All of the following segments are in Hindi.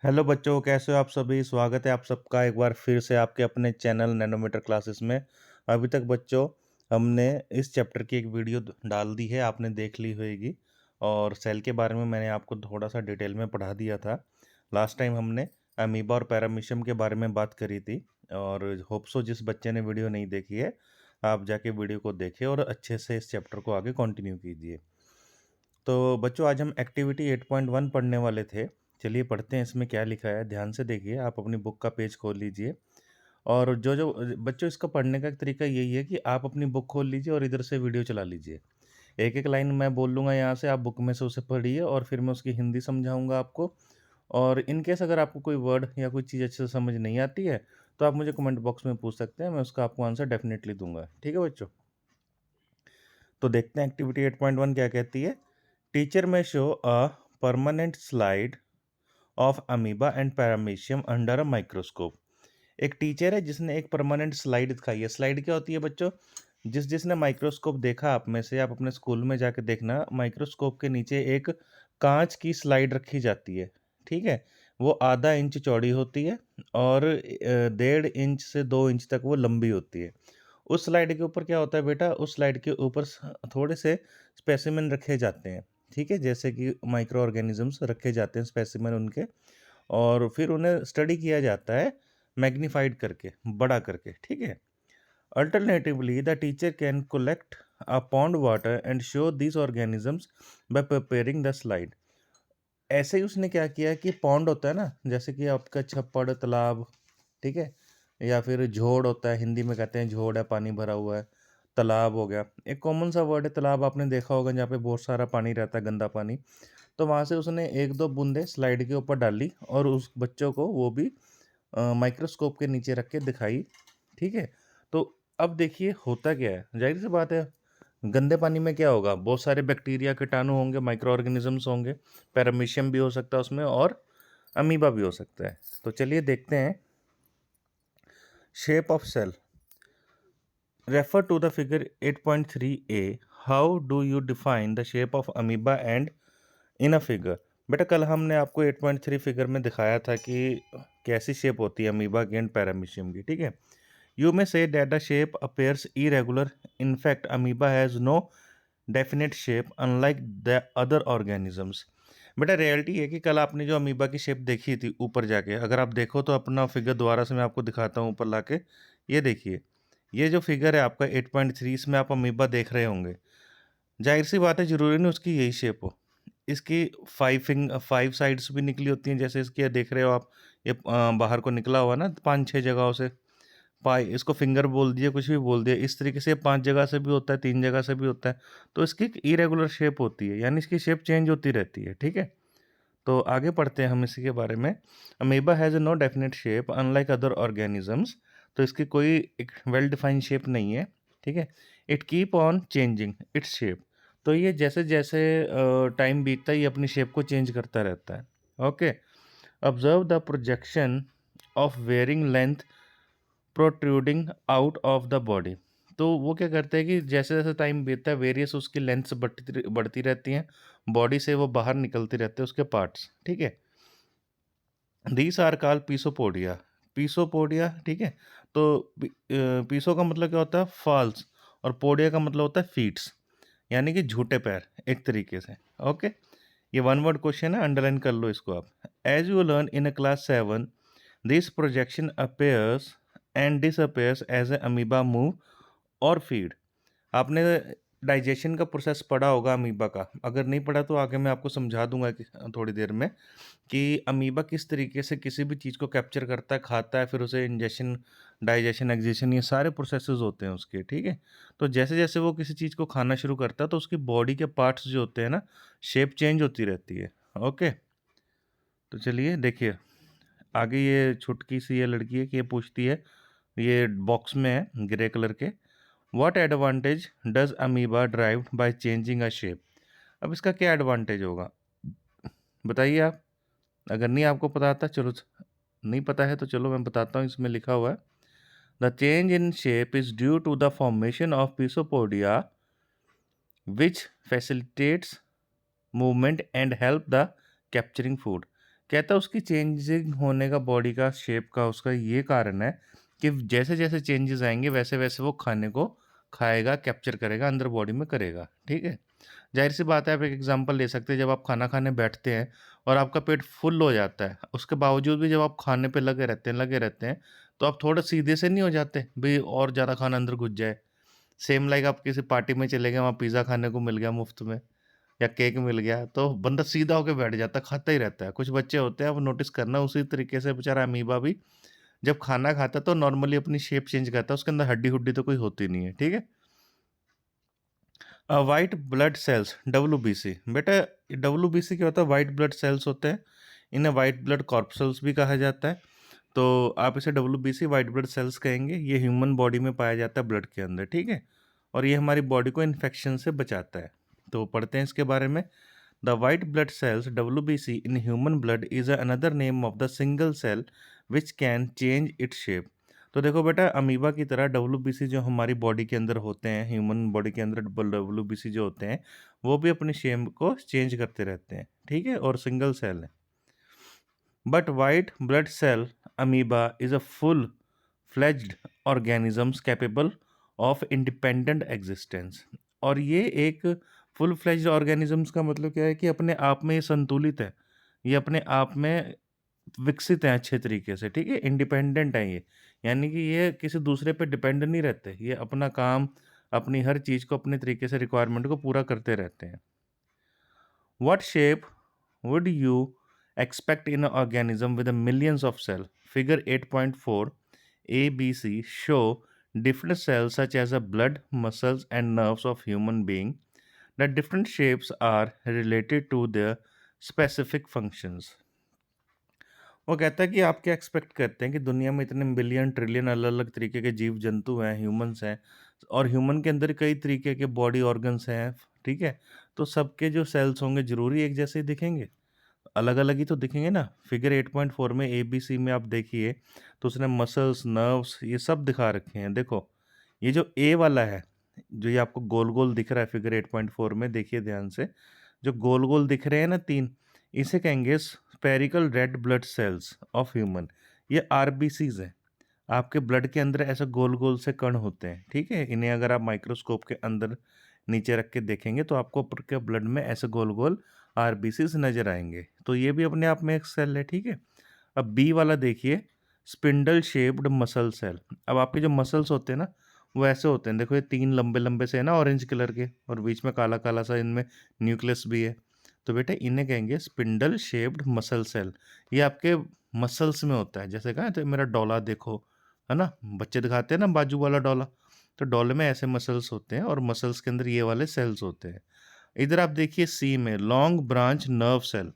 हेलो बच्चों, कैसे हो आप सभी? स्वागत है आप सबका एक बार फिर से आपके अपने चैनल नैनोमीटर क्लासेस में। अभी तक बच्चों हमने इस चैप्टर की एक वीडियो डाल दी है, आपने देख ली होगी। और सेल के बारे में मैंने आपको थोड़ा सा डिटेल में पढ़ा दिया था। लास्ट टाइम हमने अमीबा और पैरामीशियम के बारे में बात करी थी। और होप सो जिस बच्चे ने वीडियो नहीं देखी है, आप जाके वीडियो को देखें और अच्छे से इस चैप्टर को आगे कंटिन्यू कीजिए। तो बच्चों आज हम एक्टिविटी 8.1 पढ़ने वाले थे। चलिए पढ़ते हैं इसमें क्या लिखा है, ध्यान से देखिए। आप अपनी बुक का पेज खोल लीजिए। और जो जो बच्चों, इसका पढ़ने का तरीका यही है कि आप अपनी बुक खोल लीजिए और इधर से वीडियो चला लीजिए। एक एक लाइन मैं बोल लूँगा यहाँ से, आप बुक में से उसे पढ़िए और फिर मैं उसकी हिंदी समझाऊँगा आपको। और इन केस अगर आपको कोई वर्ड या कोई चीज़ अच्छे से समझ नहीं आती है, तो आप मुझे कमेंट बॉक्स में पूछ सकते हैं, मैं उसका आपको आंसर डेफिनेटली दूँगा। ठीक है बच्चों? तो देखते हैं एक्टिविटी 8.1 क्या कहती है। टीचर में show a permanent slide of amoeba and paramecium under a microscope. एक टीचर है जिसने एक परमानेंट स्लाइड दिखाई है। स्लाइड क्या होती है बच्चों? जिसने माइक्रोस्कोप देखा, आप में से आप अपने स्कूल में जाके देखना, माइक्रोस्कोप के नीचे एक कांच की स्लाइड रखी जाती है। ठीक है? वो आधा इंच चौड़ी होती है और 1.5 इंच से 2 इंच तक वो लंबी होती है। उस स्लाइड के ऊपर क्या होता है बेटा, उस स्लाइड के ऊपर थोड़े से स्पेसिमेन रखे जाते हैं। ठीक है? जैसे कि माइक्रो ऑर्गेनिजम्स रखे जाते हैं, स्पेसिमेन उनके। और फिर उन्हें स्टडी किया जाता है मैग्नीफाइड करके, बड़ा करके। ठीक है? Alternatively the teacher can collect a pond water and show these organisms by preparing the slide. ऐसे ही उसने क्या किया कि पॉन्ड होता है ना, जैसे कि आपका छप्पड़, तालाब, ठीक है? या फिर झोड़ होता है, हिंदी में कहते हैं झोड़ है, पानी भरा हुआ है। तालाब हो गया, एक कॉमन सा वर्ड है तालाब, आपने देखा होगा, जहाँ पे बहुत सारा पानी रहता है, गंदा पानी। तो वहाँ से उसने 1-2 बूंदें स्लाइड के ऊपर डाली और उस बच्चों को वो भी माइक्रोस्कोप के नीचे रख के दिखाई। ठीक है? तो अब देखिए होता क्या है, ज़ाहिर-सी बात है, गंदे पानी में क्या होगा? बहुत सारे बैक्टीरिया, कीटाणु होंगे, माइक्रो ऑर्गेनिज़म्स होंगे, पैरामीशियम भी हो सकता है उसमें और अमीबा भी हो सकता है। तो चलिए देखते हैं। Shape of cell. Refer to the figure 8.3a। How do you define the shape of amoeba and in a figure. बेटा कल हमने आपको 8.3 फिगर में दिखाया था कि कैसी शेप होती है अमीबा की एंड पैरामीशियम की। ठीक है? You may say that the shape appears irregular. In fact amoeba has no definite shape unlike the other organisms. बेटा रियलिटी है कि कल आपने जो अमीबा की शेप देखी थी ऊपर जाके, अगर आप देखो तो अपना फिगर दोबारा से मैं आपको दिखाता हूँ ऊपर लाके। ये देखिए, ये जो फिगर है आपका 8.3, इसमें आप अमीबा देख रहे होंगे। जाहिर सी बात है, ज़रूरी नहीं उसकी यही शेप हो। इसकी 5 साइड्स भी निकली होती हैं, जैसे इसकी ये देख रहे हो आप, ये बाहर को निकला हुआ ना 5-6 जगहों से। पाई, इसको फिंगर बोल दिए, कुछ भी बोल दिया, इस तरीके से 5 जगह से भी होता है, 3 जगह से भी होता है। तो इसकी एक इरेगुलर शेप होती है, यानी इसकी शेप चेंज होती रहती है। ठीक है? तो आगे पढ़ते हैं हम इसी के बारे में। Amoeba has no definite shape unlike other organisms. तो इसकी कोई एक वेल डिफाइंड शेप नहीं है। ठीक है? It keep on changing it's shape. तो ये जैसे-जैसे टाइम बीतता है, ये अपनी शेप को चेंज करता रहता है। Okay? Observe the projection of wearing length protruding out of the body. तो वो क्या करते हैं कि जैसे-जैसे टाइम बीतता है, वेरियस उसकी लेंथ्स बढ़ती रहती हैं, बॉडी से वो बाहर निकलती रहते हैं उसके पार्ट्स। ठीक है? These are called पीसोपोडिया। पीसोपोडिया, ठीक है? तो पीसो का मतलब क्या होता है? फॉल्स। और पोडिया का मतलब होता है फीट्स, यानी कि झूठे पैर एक तरीके से। ओके? ये वन वर्ड क्वेश्चन है, अंडरलाइन कर लो इसको आप। As you learn in a class 7, this projection appears and disappears as a amoeba move और फीड। आपने डाइजेशन का प्रोसेस पढ़ा होगा अमीबा का, अगर नहीं पढ़ा तो आगे मैं आपको समझा दूंगा कि थोड़ी देर में, कि अमीबा किस तरीके से किसी भी चीज़ को कैप्चर करता है, खाता है, फिर उसे इंजेशन, डाइजेशन, एक्जेशन, ये सारे प्रोसेसेस होते हैं उसके। ठीक है? तो जैसे जैसे वो किसी चीज़ को खाना शुरू करता है, तो उसकी बॉडी के पार्ट्स जो होते हैं ना, शेप चेंज होती रहती है। ओके? तो चलिए देखिए, आगे ये छुटकी सी ये लड़की है कि ये पूछती है, ये बॉक्स में है ग्रे कलर के। What advantage does amoeba drive by changing a shape. अब इसका क्या एडवांटेज होगा, बताइए आप। अगर नहीं आपको पता था, चलो, नहीं पता है तो चलो मैं बताता हूँ, इसमें लिखा हुआ है। The change in shape is due to the formation of pseudopodia which facilitates movement and help the capturing food. कहता है उसकी चेंजिंग होने का बॉडी का शेप का उसका ये कारण है कि जैसे-जैसे चेंजेस आएँगे वैसे-वैसे वो खाने को खाएगा, कैप्चर करेगा, अंदर बॉडी में करेगा, ठीक है? ज़ाहिर-सी बात है आप एक एग्ज़ाम्पल ले सकते हैं जब आप खाना खाने बैठते हैं और आपका पेट फुल हो जाता है, उसके बावजूद भी जब आप खाने पे लगे रहते हैं, तो आप थोड़ा सीधे से नहीं हो जाते, भई और ज़्यादा खाना अंदर घुस जाए। सेम लाइक आप किसी पार्टी में चले गए, वहाँ पिज़्ज़ा खाने को मिल गया मुफ्त में या केक मिल गया, तो बंदा सीधा होके बैठ जाता है, खाता ही रहता है। कुछ बच्चे होते हैं, आप नोटिस करना उसी तरीके से बेचारा अमीबा भी जब खाना खाता है तो नॉर्मली अपनी शेप चेंज करता है, उसके अंदर हड्डी-हुड्डी तो कोई होती नहीं है, ठीक है? व्हाइट ब्लड सेल्स डब्ल्यूबीसी बेटा डब्ल्यूबीसी क्या होता है? व्हाइट ब्लड सेल्स होते हैं, इन्हें व्हाइट ब्लड कॉर्पसल्स भी कहा जाता है। तो आप इसे डब्ल्यूबीसी व्हाइट ब्लड सेल्स कहेंगे, ये ह्यूमन बॉडी में पाया जाता है ब्लड के अंदर, ठीक है? और ये हमारी बॉडी को इन्फेक्शन से बचाता है। तो पढ़ते हैं इसके बारे में। The white blood cells WBC in human blood is another name of the single cell which can change its shape. तो देखो बेटा अमीबा की तरह डब्ल्यूबीसी जो हमारी बॉडी के अंदर होते हैं, ह्यूमन बॉडी के अंदर डब्ल्यूबीसी जो होते हैं, वो भी अपनी शेप को चेंज करते रहते हैं, ठीक है? और सिंगल सेल है। But white blood cell amoeba is a full-fledged organisms capable of independent existence। और ये एक फुल फ्लेज्ड ऑर्गेनिजम्स का मतलब क्या है कि अपने आप में ये संतुलित है, ये अपने आप में विकसित हैं अच्छे तरीके से, ठीक है? इंडिपेंडेंट हैं ये, यानी कि ये किसी दूसरे पे डिपेंड नहीं रहते, ये अपना काम, अपनी हर चीज़ को अपने तरीके से रिक्वायरमेंट को पूरा करते रहते हैं। What shape would you expect in an organism with a millions of cells? Figure 8.4 ABC show different cells such as the blood, muscles and nerves of human being. The different shapes are related to their specific functions. वो कहता है कि आप क्या एक्सपेक्ट करते हैं कि दुनिया में इतने बिलियन ट्रिलियन अलग-अलग तरीके के जीव जंतु हैं, ह्यूमन्स हैं और ह्यूमन के अंदर कई तरीके के बॉडी ऑर्गन्स हैं, ठीक है? तो सबके जो सेल्स होंगे ज़रूरी एक जैसे ही दिखेंगे? अलग-अलग ही तो दिखेंगे ना। फिगर 8.4 में एबीसी में आप देखिए, तो उसने मसल्स, नर्व्स ये सब दिखा रखे हैं। देखो, ये जो ए वाला है, जो ये आपको गोल-गोल दिख रहा है फिगर 8.4 में देखिए ध्यान से, जो गोल-गोल दिख रहे हैं ना 3, इसे कहेंगे spherical red blood cells of human. ये आरबीसीज़ हैं। आपके ब्लड के अंदर ऐसे गोल-गोल से कण होते हैं, ठीक है? इन्हें अगर आप माइक्रोस्कोप के अंदर नीचे रख के देखेंगे तो आपको आपके ब्लड में ऐसे गोल-गोल आरबीसीज़ नज़र आएँगे। तो ये भी अपने आप में एक सेल है, ठीक है? अब बी वाला देखिए, स्पिंडल शेप्ड मसल सेल। अब आपके जो मसल्स होते हैं ना, वो ऐसे होते हैं। देखो ये 3 लंबे-लंबे से है ना ऑरेंज कलर के और बीच में काला-काला सा इनमें न्यूक्लियस भी है। तो बेटा इन्हें कहेंगे स्पिंडल शेप्ड मसल सेल। ये आपके मसल्स में होता है। जैसे कहा तो मेरा डोला देखो, है ना? बच्चे दिखाते हैं ना बाजू वाला डोला, तो डोले में ऐसे मसल्स होते हैं और मसल्स के अंदर ये वाले सेल्स होते हैं। इधर आप देखिए सी में लॉन्ग ब्रांच नर्व सेल।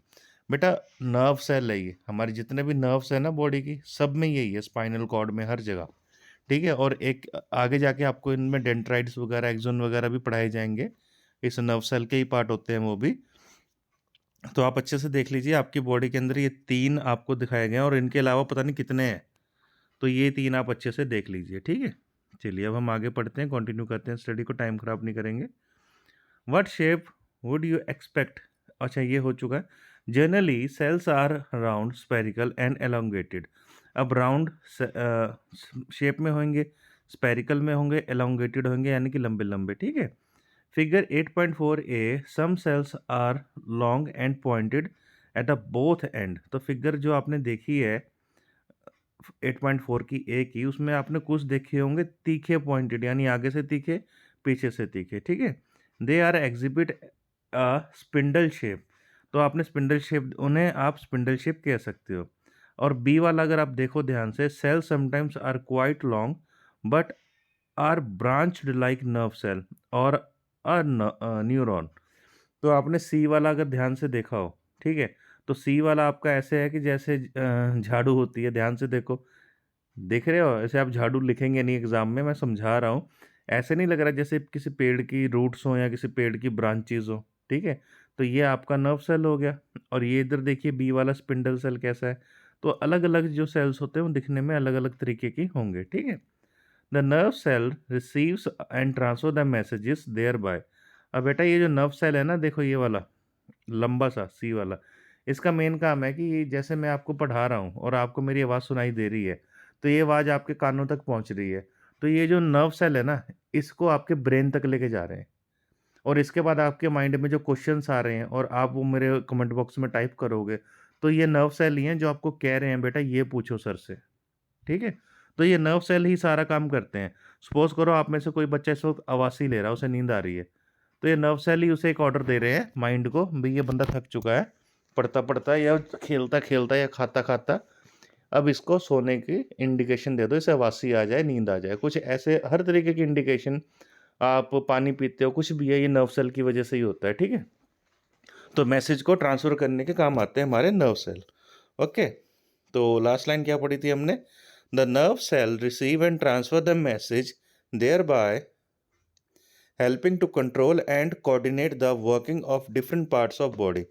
बेटा नर्व सेल है ये, हमारे जितने भी नर्व्स हैं ना बॉडी की, सब में यही है, स्पाइनल कॉर्ड में हर जगह, ठीक है? और एक आगे जाके आपको इनमें डेंड्राइट्स वगैरह, एक्सोन वगैरह भी पढ़ाए जाएँगे। इस नर्व सेल के ही पार्ट होते हैं वो भी। तो आप अच्छे से देख लीजिए आपकी बॉडी के अंदर ये 3 आपको दिखाए गए हैं और इनके अलावा पता नहीं कितने हैं। तो ये 3 आप अच्छे से देख लीजिए, ठीक है? चलिए अब हम आगे पढ़ते हैं, कंटिन्यू करते हैं स्टडी को, टाइम खराब नहीं करेंगे। What shape would you expect? अच्छा ये हो चुका है। Generally cells are round, spherical and elongated. अब राउंड शेप में होंगे, स्फेरिकल में होंगे, एलोंगेटेड होंगे यानी कि लंबे-लंबे, ठीक है? Figure 8.4 a some cells are long and pointed at a both end. तो फिगर जो आपने देखी है 8.4 की ए की, उसमें आपने कुछ देखे होंगे तीखे पॉइंटेड यानी आगे से तीखे, पीछे से तीखे, ठीक है? They are exhibit a spindle shape. तो आपने स्पिंडल शेप, उन्हें आप स्पिंडल शेप कह सकते हो। और बी वाला अगर आप देखो ध्यान से, cell sometimes are quite long but are branched like nerve cell और न्यूरॉन। तो आपने सी वाला अगर ध्यान से देखा हो, ठीक है? तो सी वाला आपका ऐसे है कि जैसे झाड़ू होती है, ध्यान से देखो। देख रहे हो? ऐसे आप झाड़ू लिखेंगे नहीं एग्ज़ाम में, मैं समझा रहा हूँ। ऐसे नहीं लग रहा जैसे किसी पेड़ की रूट्स हों या किसी पेड़ की ब्रांचेज़ हों, ठीक है? तो ये आपका नर्व सेल हो गया और ये इधर देखिए बी वाला स्पिंडल सेल कैसा है। तो अलग-अलग जो सेल्स होते हैं वो दिखने में अलग-अलग तरीके के होंगे, ठीक है? The nerve cell receives and transfer the messages thereby. अब बेटा ये जो नर्व सेल है ना देखो ये वाला, लंबा सा सी वाला, इसका मेन काम है कि जैसे मैं आपको पढ़ा रहा हूँ और आपको मेरी आवाज़ सुनाई दे रही है, तो ये आवाज़ आपके कानों तक पहुँच रही है। तो ये जो नर्व सेल है ना, इसको आपके ब्रेन तक लेके जा रहे हैं और इसके बाद आपके माइंड में जो क्वेश्चन्स आ रहे हैं और आप वो मेरे कमेंट बॉक्स में टाइप करोगे, तो ये नर्व सेल ही हैं जो आपको कह रहे हैं बेटा ये पूछो सर से, ठीक है? तो ये नर्व सेल ही सारा काम करते हैं। सपोज़ करो आप में से कोई बच्चा इस वक़्त आवाज़ ले रहा है, उसे नींद आ रही है। तो ये नर्व सेल ही उसे एक ऑर्डर दे रहे हैं माइंड को, भई ये बंदा थक चुका है, पढ़ता-पढ़ता या खेलता-खेलता या खाता-खाता, अब इसको सोने की इंडिकेशन दे दो, इसे वासी आ जाए, नींद आ जाए। कुछ ऐसे हर तरीके की इंडिकेशन, आप पानी पीते हो, कुछ भी है, ये नर्व सेल की वजह से ही होता है, ठीक है? तो मैसेज को ट्रांसफ़र करने के काम आते हैं हमारे नर्व सेल, ओके? तो लास्ट लाइन क्या पढ़ी थी हमने? The nerve cell receive and transfer the message thereby helping to control and coordinate the working of different parts of body.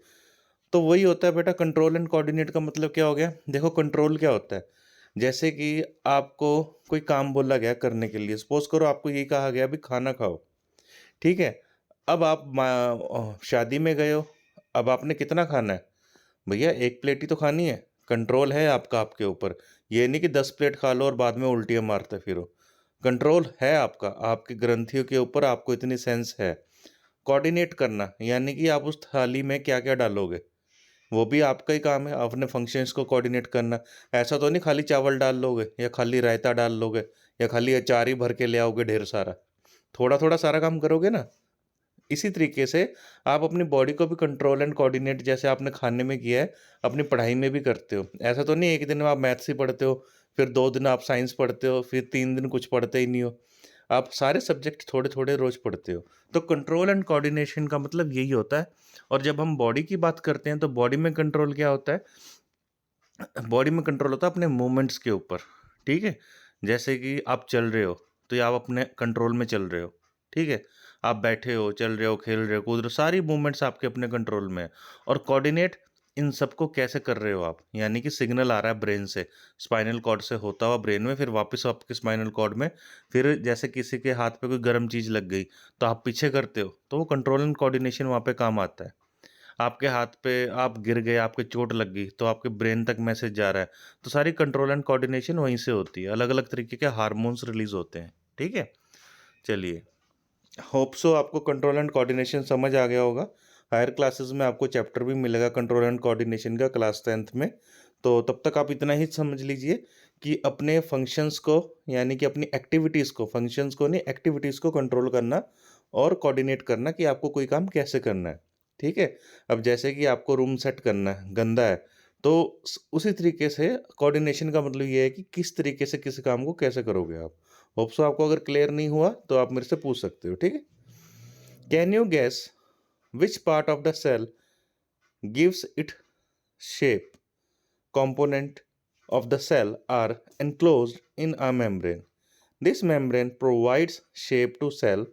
तो वही होता है बेटा कंट्रोल एंड कोऑर्डिनेट का मतलब क्या हो गया? देखो कंट्रोल क्या होता है? जैसे कि आपको कोई काम बोला गया करने के लिए, सपोज़ करो आपको ये कहा गया अभी खाना खाओ, ठीक है? अब आप शादी में गए हो, अब आपने कितना खाना है? भैया 1 प्लेट ही तो खानी है, कंट्रोल है आपका आपके ऊपर। ये नहीं कि 10 प्लेट खा लो और बाद में उल्टियाँ मारते फिरो। कंट्रोल है आपका, आपकी ग्रंथियों के ऊपर आपको इतनी सेंस है। कोऑर्डिनेट करना, यानी कि आप उस थाली में क्या-क्या डालोगे, वो भी आपका ही काम है, अपने फंक्शंस को कोऑर्डिनेट करना। ऐसा तो नहीं खाली चावल डाल लोगे या खाली रायता डाल लोगे या खाली अचार ही भर के ले आओगे ढेर सारा। थोड़ा-थोड़ा सारा काम करोगे ना। इसी तरीके से आप अपनी बॉडी को भी कंट्रोल एंड कोऑर्डिनेट जैसे आपने खाने में किया है, अपनी पढ़ाई में भी करते हो। ऐसा तो नहीं एक दिन में आप मैथ्स ही पढ़ते हो, फिर 2 दिन आप साइंस पढ़ते हो, फिर 3 दिन कुछ पढ़ते ही नहीं हो। आप सारे सब्जेक्ट थोड़े-थोड़े रोज़ पढ़ते हो। तो कंट्रोल एंड कोऑर्डिनेशन का मतलब यही होता है। और जब हम बॉडी की बात करते हैं तो बॉडी में कंट्रोल क्या होता है? बॉडी में कंट्रोल होता है अपने मूवमेंट्स के ऊपर, ठीक है? जैसे कि आप चल रहे हो, तो ये आप अपने कंट्रोल में चल रहे हो, ठीक है? आप बैठे हो, चल रहे हो, खेल रहे हो, कूद रहे हो, सारी मूवमेंट्स आपके अपने कंट्रोल में है। और कोऑर्डिनेट इन सबको कैसे कर रहे हो आप? यानी कि सिग्नल आ रहा है ब्रेन से, स्पाइनल कॉर्ड से होता हुआ ब्रेन में, फिर वापस आपके स्पाइनल कॉर्ड में, फिर जैसे किसी के हाथ पे कोई गर्म चीज़ लग गई, तो आप पीछे करते हो, तो वो कंट्रोल एंड कोऑर्डिनेशन वहाँ पे काम आता है। आपके हाथ पे आप गिर गए, आपके चोट लग गई, तो आपके ब्रेन तक मैसेज जा रहा है। तो सारी कंट्रोल एंड कोऑर्डिनेशन वहीं से होती है। अलग-अलग तरीके के हार्मोन्स रिलीज़ होते हैं, ठीक है? चलिए, होप सो आपको कंट्रोल एंड कोऑर्डिनेशन समझ आ गया होगा। हायर क्लासेस में आपको चैप्टर भी मिलेगा कंट्रोल एंड कोऑर्डिनेशन का क्लास 10th में। तो तब तक आप इतना ही समझ लीजिए कि अपने फंक्शंस को, यानी कि अपनी एक्टिविटीज़ को, फंक्शंस को नहीं एक्टिविटीज़ को कंट्रोल करना और कोऑर्डिनेट करना कि आपको कोई काम कैसे करना है, ठीक है? अब जैसे कि आपको रूम सेट करना है, गंदा है, तो उसी तरीके से कोऑर्डिनेशन का मतलब ये है कि किस तरीके से किस काम को कैसे करोगे आप। होप सो आपको अगर क्लियर नहीं हुआ तो आप मेरे से पूछ सकते हो, ठीक है? Can you guess which part of the cell gives it shape? Component of the cell are enclosed in a membrane. This membrane provides shape to cell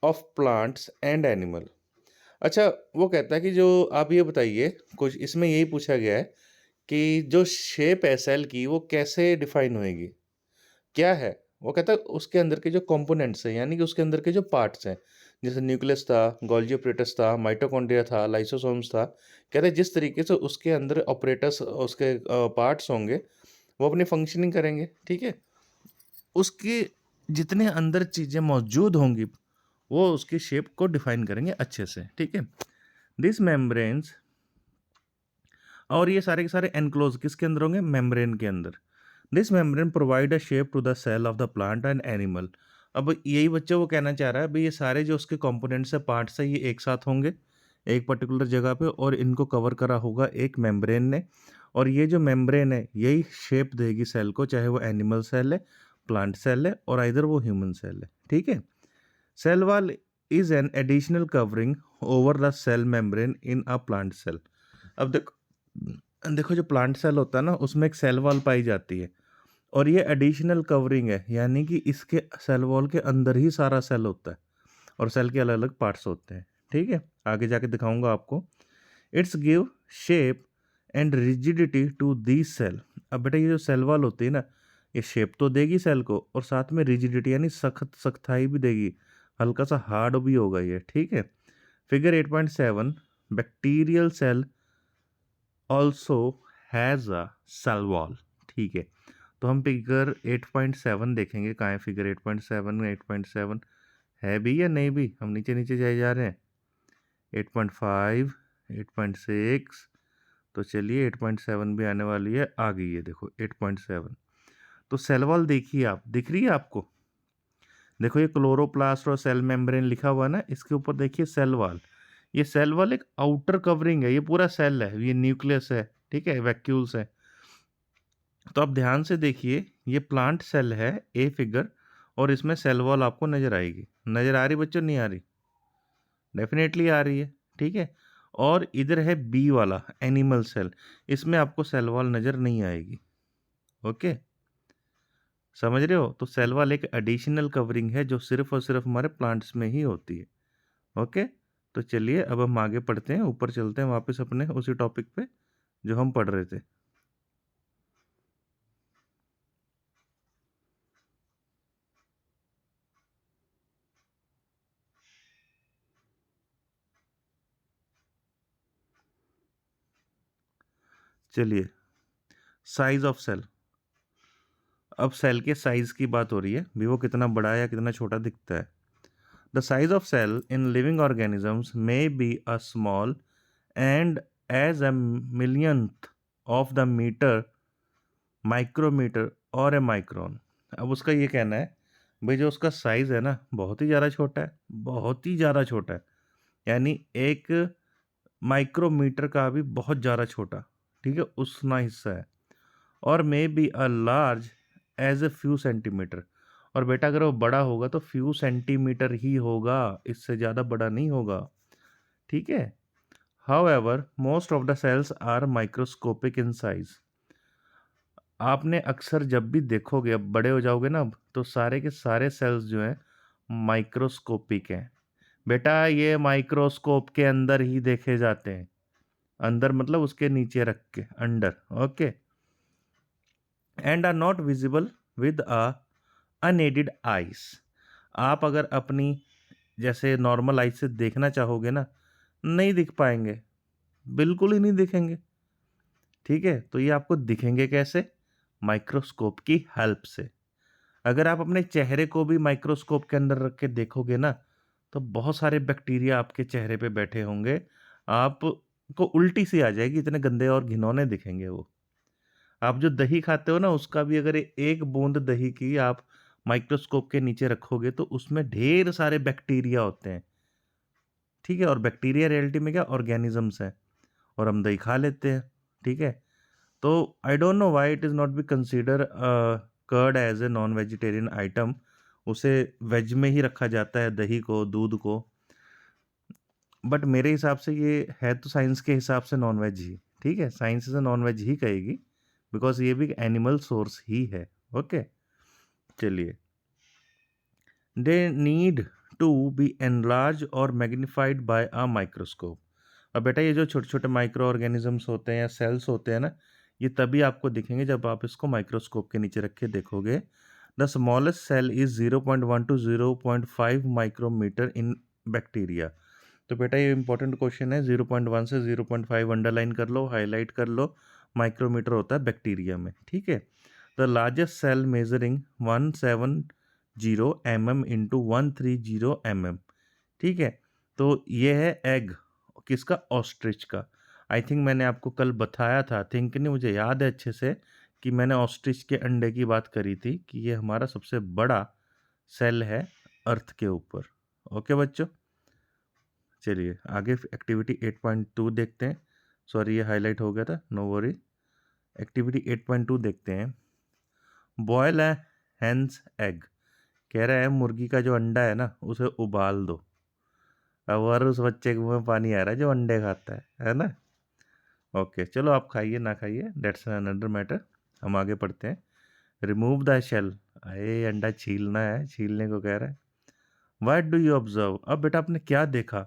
of plants and animal. अच्छा, वो कहता है कि जो आप ये बताइए, कुछ इसमें यही पूछा गया है कि जो शेप है सेल की वो कैसे डिफाइन होएगी? क्या है? वो कहता है उसके अंदर के जो कंपोनेंट्स हैं, यानी कि उसके अंदर के जो पार्ट्स हैं, जैसे न्यूक्लियस था, गोल्गी ऑपरेटस था, माइटोकॉन्ड्रिया था, लाइसोसोम्स था। कहते हैं जिस तरीके से उसके अंदर ऑपरेटस उसके पार्ट्स होंगे, वो अपनी फंक्शनिंग करेंगे, ठीक है? उसके जितने अंदर चीज़ें मौजूद होंगी, वो उसकी शेप को डिफाइन करेंगे अच्छे से, ठीक है? दिस मेम्ब्रेन्स, और ये सारे के सारे एनक्लोज किसके अंदर होंगे? मेम्ब्रेन के अंदर। This membrane provide a shape to the cell of the plant and animal. अब यही बच्चा वो कहना चाह रहा है भाई ये सारे जो उसके कंपोनेंट्स है, पार्ट्स है, ये एक साथ होंगे एक पर्टिकुलर जगह पे और इनको कवर करा होगा एक मेम्ब्रेन ने। और ये जो मेम्ब्रेन है यही शेप देगी सेल को, चाहे वो एनिमल सेल है, प्लांट सेल है और इधर वो ह्यूमन सेल है, ठीक है? Cell wall is an additional covering over the cell membrane in a plant cell. अब देखो देखो जो प्लांट सेल होता है ना, उसमें एक सेल वॉल पाई जाती है और ये एडिशनल कवरिंग है, यानी कि इसके सेल वॉल के अंदर ही सारा सेल होता है और सेल के अलग अलग पार्ट्स होते हैं, ठीक है? आगे जाके दिखाऊंगा आपको। Its give shape and rigidity to the cell. अब बेटा ये जो सेल वॉल होती है ना, ये शेप तो देगी सेल को और साथ में रिजिडिटी यानी सख्त सख्ताई भी देगी, हल्का सा हार्ड भी होगा ये, ठीक है? Figure 8.7, bacterial cell also has a cell wall. ठीक है, तो हम फिगर 8.7 देखेंगे। कहाँ है फिगर 8.7? 8.7 है भी या नहीं भी? हम नीचे नीचे जाए जा रहे हैं। 8.5, 8.6, तो चलिए 8.7 भी आने वाली है, आ गई है देखो 8.7। तो सेल वॉल देखिए आप, दिख रही है आपको? देखो ये क्लोरोप्लास्ट और सेल मेम्ब्रेन लिखा हुआ है ना, इसके ऊपर देखिए सेल वॉल। ये सेल वॉल एक आउटर कवरिंग है, ये पूरा सेल है, ये न्यूक्लियस है, ठीक है, वैक्यूल्स है। तो आप ध्यान से देखिए, ये प्लांट सेल है ए फिगर, और इसमें सेल वॉल आपको नजर आएगी। नजर आ रही बच्चों, नहीं आ रही? डेफिनेटली आ रही है, ठीक है। और इधर है बी वाला एनिमल सेल, इसमें आपको सेल वॉल नजर नहीं आएगी। ओके, समझ रहे हो? तो सेल वॉल एक एडिशनल कवरिंग है जो सिर्फ और सिर्फ हमारे प्लांट्स में ही होती है। ओके, तो चलिए अब हम आगे पढ़ते हैं, ऊपर चलते हैं वापस अपने उसी टॉपिक पे जो हम पढ़ रहे थे। चलिए, साइज ऑफ सेल। अब सेल के साइज की बात हो रही है भी, वो कितना बड़ा या कितना छोटा दिखता है। The size of cell in living organisms may be a small and as a millionth of the meter, micrometer और ए माइक्रोन। अब उसका ये कहना है भाई, जो उसका साइज है ना, बहुत ही ज़्यादा छोटा है, बहुत ही ज़्यादा छोटा है, यानी एक माइक्रोमीटर का भी बहुत ज़्यादा छोटा, ठीक है, उतना हिस्सा है। और may be a large as a few centimeter. और बेटा अगर वो बड़ा होगा तो फ्यू सेंटीमीटर ही होगा, इससे ज़्यादा बड़ा नहीं होगा, ठीक है। However most of the cells are microscopic in size. आपने अक्सर जब भी देखोगे, अब बड़े हो जाओगे ना, अब तो सारे के सारे सेल्स जो हैं माइक्रोस्कोपिक हैं। बेटा ये माइक्रोस्कोप के अंदर ही देखे जाते हैं, अंदर मतलब उसके नीचे रख के, under. Okay, and are not visible with a unaided eyes. आप अगर अपनी जैसे नॉर्मल आइज से देखना चाहोगे ना, नहीं दिख पाएंगे, बिल्कुल ही नहीं दिखेंगे, ठीक है। तो ये आपको दिखेंगे कैसे? माइक्रोस्कोप की हेल्प से। अगर आप अपने चेहरे को भी माइक्रोस्कोप के अंदर रख के देखोगे ना, तो बहुत सारे बैक्टीरिया आपके चेहरे पे बैठे होंगे, आपको उल्टी सी आ जाएगी, इतने गंदे और घिनौने दिखेंगे वो। आप जो दही खाते हो ना, उसका भी अगर एक बूंद दही की आप माइक्रोस्कोप के नीचे रखोगे तो उसमें ढेर सारे बैक्टीरिया होते हैं, ठीक है। और बैक्टीरिया रियलिटी में क्या, ऑर्गेनिजम्स हैं, और हम दही खा लेते हैं, ठीक है। तो I don't know why it is not be considered as a non vegetarian item. उसे वेज में ही रखा जाता है, दही को, दूध को। बट मेरे हिसाब से ये है तो साइंस के हिसाब से नॉन वेज ही, ठीक है, साइंस इसे नॉन वेज ही कहेगी, बिकॉज ये भी एनिमल सोर्स ही है। ओके, चलिए, they need to be enlarge और मैग्नीफाइड बाय अ माइक्रोस्कोप। अब बेटा ये जो छोटे छोटे माइक्रो ऑर्गेनिजम्स होते हैं या सेल्स होते हैं ना, ये तभी आपको दिखेंगे जब आप इसको माइक्रोस्कोप के नीचे रख के देखोगे। The smallest cell is 0.1 to 0.5 micrometer in bacteria. तो बेटा ये इंपॉर्टेंट क्वेश्चन है, 0.1 से 0.5 अंडरलाइन कर लो, हाईलाइट कर लो। माइक्रोमीटर होता है बैक्टीरिया में, ठीक है। The largest cell measuring 170 mm into 130 mm, ठीक है। तो ये है एग, किसका? ऑस्ट्रिच का। आई थिंक मैंने आपको कल बताया था, थिंक नहीं, मुझे याद है अच्छे से, कि मैंने ऑस्ट्रिच के अंडे की बात करी थी कि ये हमारा सबसे बड़ा सेल है अर्थ के ऊपर। ओके बच्चों, चलिए आगे एक्टिविटी 8.2 देखते हैं। सॉरी ये हाईलाइट हो गया था, नो वरी। एक्टिविटी 8.2 देखते हैं। बॉयल है हेंस एग। कह रहा है मुर्गी का जो अंडा है ना, उसे उबाल दो। अब और उस बच्चे के मुंह में पानी आ रहा है जो अंडे खाता है ना। ओके, चलो आप खाइए ना खाइए, दैट्स अनदर मैटर। हम आगे पढ़ते हैं। Remove the shell. अरे अंडा छीलना है, छीलने को कह रहा है। What do you observe? अब बेटा आपने क्या देखा?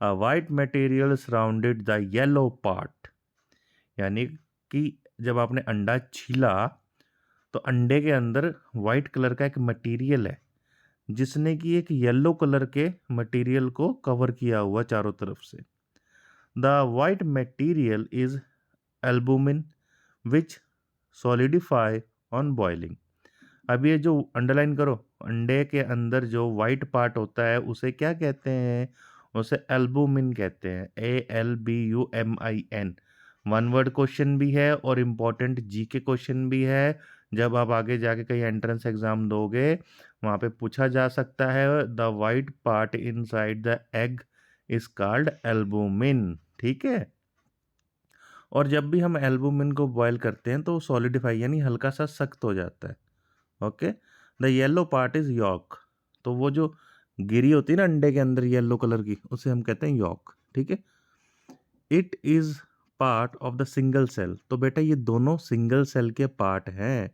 A white material surrounded the yellow part. यानी कि जब आपने अंडा छीला तो अंडे के अंदर वाइट कलर का एक मटेरियल है, जिसने कि एक येलो कलर के मटेरियल को कवर किया हुआ चारों तरफ से। The white material is albumin which solidify on boiling. अब ये जो अंडरलाइन करो, अंडे के अंदर जो वाइट पार्ट होता है उसे क्या कहते हैं? उसे एल्बुमिन कहते हैं, ALBUMIN। वन वर्ड क्वेश्चन भी है और इम्पोर्टेंट जीके क्वेश्चन भी है। जब आप आगे जाके कहीं एंट्रेंस एग्जाम दोगे वहाँ पे पूछा जा सकता है, the white part inside the egg is called albumin. ठीक है। और जब भी हम एल्बुमिन को बॉयल करते हैं तो सॉलिडिफाई यानी हल्का सा सख्त हो जाता है। Okay. The yellow part is yolk. तो वो जो गिरी होती है ना अंडे के अंदर येलो कलर की, उसे हम कहते हैं यॉक। ठीक है। It is part of the single cell. तो बेटा ये दोनों सिंगल सेल के पार्ट हैं।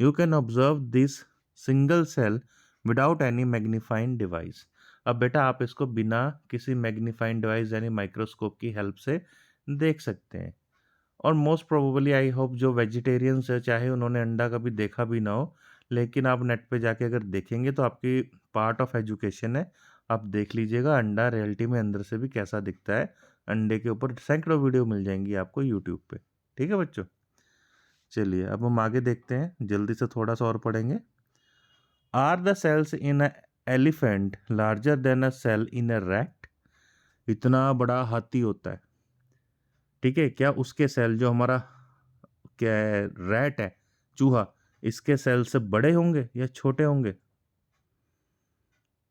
You can observe this single cell without any magnifying device. अब बेटा आप इसको बिना किसी मैग्नीफाइंग डिवाइस यानी माइक्रोस्कोप की हेल्प से देख सकते हैं। और मोस्ट प्रोबेबली आई होप जो वेजिटेरियंस है, चाहे उन्होंने अंडा कभी देखा भी ना हो, लेकिन आप नेट पे जाके अगर देखेंगे तो आपकी पार्ट ऑफ एजुकेशन है। आप देख लीजिएगा अंडा रियलिटी में अंदर से भी कैसा दिखता है। अंडे के ऊपर सैकड़ों वीडियो मिल जाएंगी आपको यूट्यूब पे। ठीक है बच्चों, चलिए अब हम आगे देखते हैं, जल्दी से थोड़ा सा और पढ़ेंगे। Are the cells in a elephant larger than a cell in a rat. इतना बड़ा हाथी होता है, ठीक है, क्या उसके सेल जो हमारा क्या है, रैट है, चूहा, इसके सेल से बड़े होंगे या छोटे होंगे?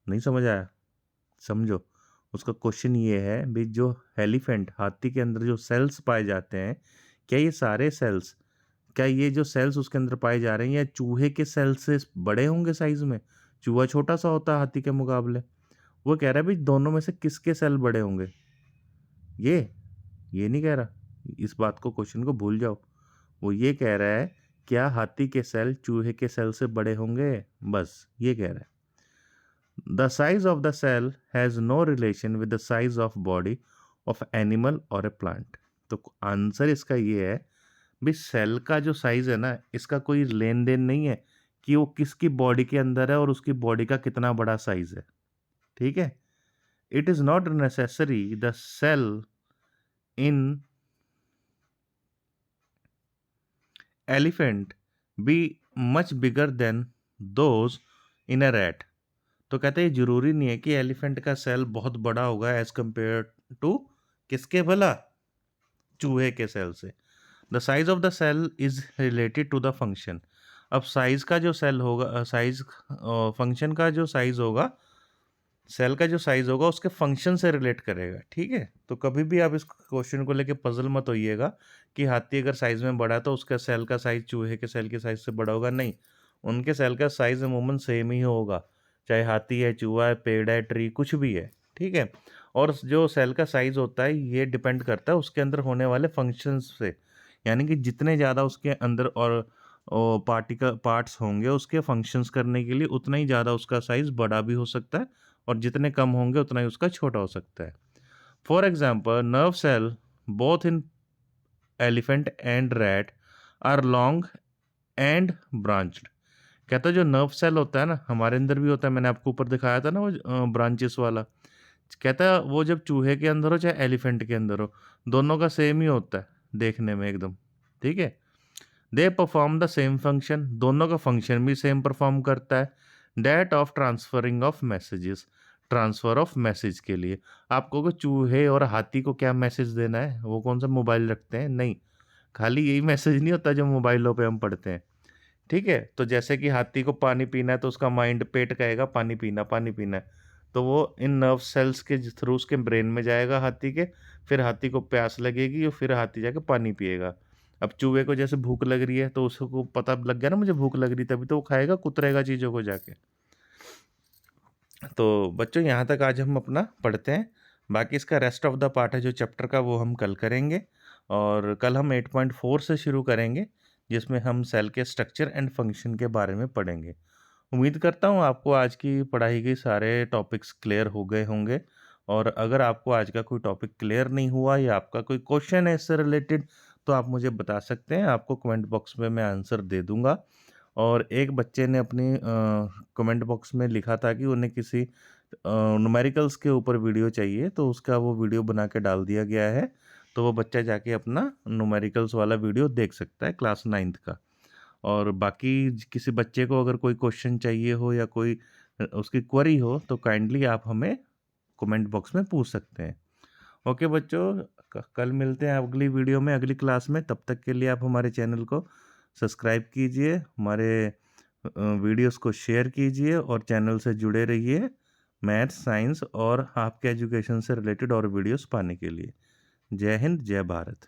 नहीं समझ आया? समझो, उसका क्वेश्चन ये है भी जो एलिफेंट हाथी के अंदर जो सेल्स पाए जाते हैं, क्या ये सारे सेल्स, क्या ये जो सेल्स उसके अंदर पाए जा रहे हैं या चूहे के सेल से बड़े होंगे साइज में? चूहा छोटा सा होता है हाथी के मुकाबले। वो कह रहा है भाई दोनों में से किसके सेल बड़े होंगे। ये ये नहीं कह रहा, इस बात को, क्वेश्चन को भूल जाओ। वो ये कह रहा है क्या हाथी के सेल चूहे के सेल से बड़े होंगे, बस ये कह रहा है। The size of the cell has no relation with the size of body of animal और ए प्लांट। तो आंसर इसका ये है भी सेल का जो साइज है ना, इसका कोई लेन देन नहीं है कि वो किसकी बॉडी के अंदर है और उसकी बॉडी का कितना बड़ा साइज है। ठीक है। It is not necessary the cell in elephant be much bigger than those in a rat. तो कहते हैं जरूरी नहीं है कि एलिफेंट का सेल बहुत बड़ा होगा एज कंपेयर टू किसके भला, चूहे के सेल से। The size of the cell is related to the function. अब साइज का जो सेल होगा, साइज फंक्शन का जो साइज होगा, सेल का जो साइज होगा उसके फंक्शन से रिलेट करेगा। ठीक है। तो कभी भी आप इस क्वेश्चन को लेके पजल मत होइएगा कि हाथी अगर साइज में बड़ा है तो उसका सेल का साइज चूहे के सेल के साइज से बड़ा होगा, नहीं। उनके सेल का साइज अमूमन सेम ही होगा, चाहे हाथी है, चूहा है, पेड़ है, ट्री, कुछ भी है। ठीक है। और जो सेल का साइज होता है ये डिपेंड करता है उसके अंदर होने वाले फंक्शंस से, यानी कि जितने ज़्यादा उसके अंदर और पार्टिकल पार्ट्स होंगे उसके फंक्शंस करने के लिए, उतना ही ज़्यादा उसका साइज बड़ा भी हो सकता है और जितने कम होंगे उतना ही उसका छोटा हो सकता है। For example nerve cell both in elephant and rat are long and branched. कहता है जो नर्व सेल होता है ना हमारे अंदर भी होता है, मैंने आपको ऊपर दिखाया था ना वो ब्रांचेस वाला। कहता है वो जब चूहे के अंदर हो चाहे एलिफेंट के अंदर हो, दोनों का सेम ही होता है देखने में एकदम। ठीक है। They perform the same function, दोनों का फंक्शन भी सेम परफॉर्म करता है। That of transferring of messages, transfer of message के लिए। आपको को चूहे और हाथी को क्या मैसेज देना है, वो कौन सा मोबाइल रखते हैं, नहीं। खाली यही मैसेज नहीं होता जो मोबाइलों पे हम पढ़ते हैं। ठीक है। तो जैसे कि हाथी को पानी पीना है तो उसका माइंड, पेट कहेगा पानी पीना, पानी पीना है, तो वो इन नर्व सेल्स के थ्रू उसके ब्रेन में जाएगा हाथी के, फिर हाथी को प्यास लगेगी और फिर हाथी जाके पानी पिएगा। अब चूहे को जैसे भूख लग रही है तो उसको पता लग गया ना मुझे भूख लग रही, तभी तो वो खाएगा, कुतरेगा चीज़ों को जाके। तो बच्चों यहाँ तक आज हम अपना पढ़ते हैं, बाकी इसका रेस्ट ऑफ द पार्ट है जो चैप्टर का वो हम कल करेंगे। और कल हम 8.4 से शुरू करेंगे जिसमें हम सेल के स्ट्रक्चर एंड फंक्शन के बारे में पढ़ेंगे। उम्मीद करता हूँ आपको आज की पढ़ाई के सारे टॉपिक्स क्लियर हो गए होंगे। और अगर आपको आज का कोई टॉपिक क्लियर नहीं हुआ या आपका कोई क्वेश्चन है इससे रिलेटेड तो आप मुझे बता सकते हैं, आपको कमेंट बॉक्स में मैं आंसर दे दूंगा। और एक बच्चे ने अपनी कमेंट बॉक्स में लिखा था कि उन्हें किसी न्यूमेरिकल्स के ऊपर वीडियो चाहिए, तो उसका वो वीडियो बना के डाल दिया गया है। तो वो बच्चा जाके अपना न्यूमेरिकल्स वाला वीडियो देख सकता है क्लास 9th का। और बाकी किसी बच्चे को अगर कोई क्वेश्चन चाहिए हो या कोई उसकी क्वेरी हो तो काइंडली आप हमें कमेंट बॉक्स में पूछ सकते हैं। ओके बच्चों, कल मिलते हैं अगली वीडियो में, अगली क्लास में। तब तक के लिए आप हमारे चैनल को सब्सक्राइब कीजिए, हमारे वीडियोस को शेयर कीजिए और चैनल से जुड़े रहिए मैथ्स, साइंस और आपके एजुकेशन से रिलेटेड और वीडियोस पाने के लिए। जय हिंद, जय भारत।